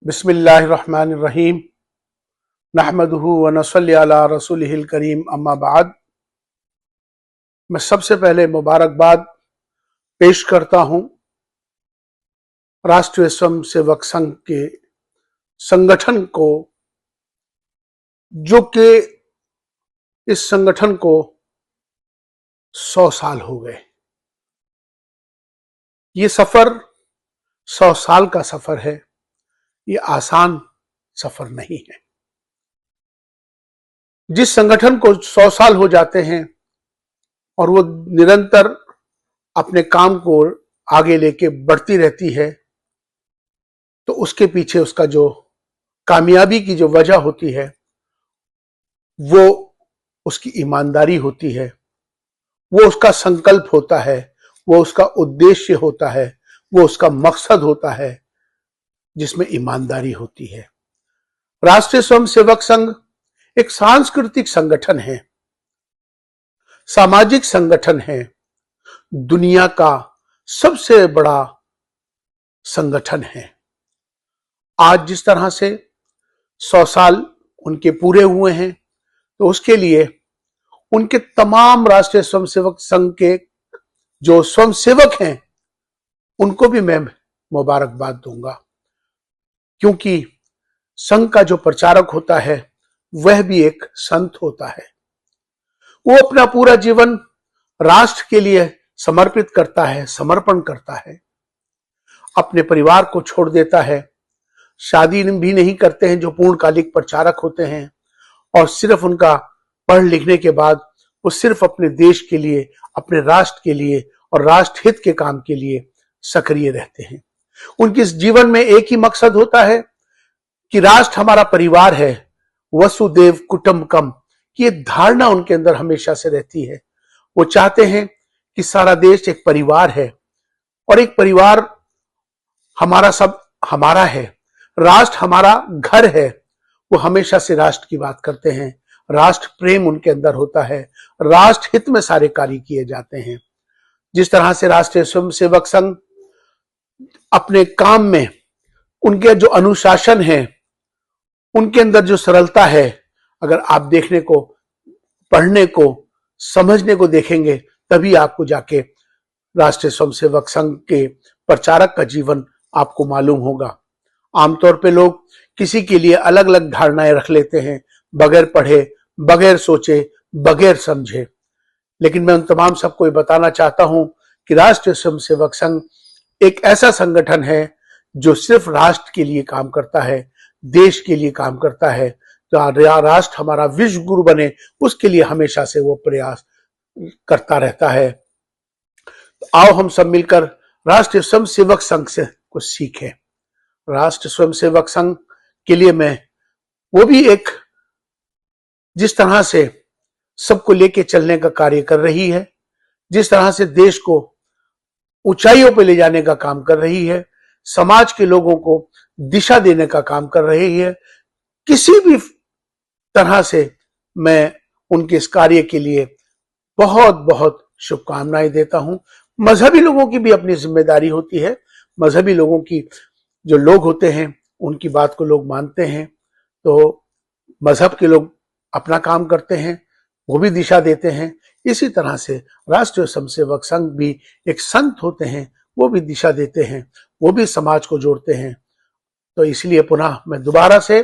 बिस्मिल्लाहिर्रहमानिर्रहीम नहमदुहु व नसल्ली अला रसूलिहिल करीम अम्मा बाद। मैं सबसे पहले मुबारकबाद पेश करता हूं राष्ट्रीय स्वयंसेवक संघ के संगठन को, जो कि इस संगठन को 100 साल हो गए। ये सफर 100 साल का सफर है, ये आसान सफर नहीं है। जिस संगठन को 100 साल हो जाते हैं और वो निरंतर अपने काम को आगे लेके बढ़ती रहती है, तो उसके पीछे उसका जो कामयाबी की जो वजह होती है वो उसकी ईमानदारी होती है, वो उसका संकल्प होता है, वो उसका उद्देश्य होता है, वो उसका मकसद होता है, जिसमें ईमानदारी होती है। राष्ट्रीय स्वयंसेवक संघ एक सांस्कृतिक संगठन है, सामाजिक संगठन है, दुनिया का सबसे बड़ा संगठन है। आज जिस तरह से 100 साल उनके पूरे हुए हैं, तो उसके लिए उनके तमाम राष्ट्रीय स्वयंसेवक संघ के जो स्वयंसेवक हैं उनको भी मैं मुबारकबाद दूंगा, क्योंकि संघ का जो प्रचारक होता है वह भी एक संत होता है। वो अपना पूरा जीवन राष्ट्र के लिए समर्पित करता है, समर्पण करता है, अपने परिवार को छोड़ देता है, शादी भी नहीं करते हैं जो पूर्णकालिक प्रचारक होते हैं, और सिर्फ उनका पढ़ लिखने के बाद वो सिर्फ अपने देश के लिए, अपने राष्ट्र के लिए और राष्ट्र हित के काम के लिए सक्रिय रहते हैं। उनके इस जीवन में एक ही मकसद होता है कि राष्ट्र हमारा परिवार है, वसुदेव कुटुंबकम की ये धारणा उनके अंदर हमेशा से रहती है। वो चाहते हैं कि सारा देश एक परिवार है और एक परिवार हमारा सब हमारा है, राष्ट्र हमारा घर है। वो हमेशा से राष्ट्र की बात करते हैं, राष्ट्र प्रेम उनके अंदर होता है, राष्ट्र हित में सारे कार्य किए जाते हैं। जिस तरह से राष्ट्रीय स्वयंसेवक संघ अपने काम में उनके जो अनुशासन है, उनके अंदर जो सरलता है, अगर आप देखने को, पढ़ने को, समझने को देखेंगे, तभी आपको जाके राष्ट्रीय स्वयंसेवक संघ के प्रचारक का जीवन आपको मालूम होगा। आमतौर पे लोग किसी के लिए अलग अलग धारणाएं रख लेते हैं, बगैर पढ़े, बगैर सोचे, बगैर समझे। लेकिन मैं उन तमाम सबको ये बताना चाहता हूं कि राष्ट्रीय स्वयंसेवक संघ एक ऐसा संगठन है जो सिर्फ राष्ट्र के लिए काम करता है, देश के लिए काम करता है। तो राष्ट्र हमारा विश्व गुरु बने, उसके लिए हमेशा से वो प्रयास करता रहता है। तो आओ हम सब मिलकर राष्ट्रीय स्वयंसेवक संघ से कुछ सीखें। राष्ट्रीय स्वयंसेवक संघ के लिए मैं वो भी एक जिस तरह से सबको लेके चलने का कार्य कर रही है, जिस तरह से देश को ऊंचाइयों पर ले जाने का काम कर रही है, समाज के लोगों को दिशा देने का काम कर रही है, किसी भी तरह से मैं उनके इस कार्य के लिए बहुत बहुत शुभकामनाएं देता हूं। मजहबी लोगों की भी अपनी जिम्मेदारी होती है, मजहबी लोगों की जो लोग होते हैं उनकी बात को लोग मानते हैं, तो मजहब के लोग अपना काम करते हैं, वो भी दिशा देते हैं। इसी तरह से राष्ट्रीय स्वयंसेवक संघ भी एक संत होते हैं, वो भी दिशा देते हैं, वो भी समाज को जोड़ते हैं। तो इसलिए पुनः मैं दोबारा से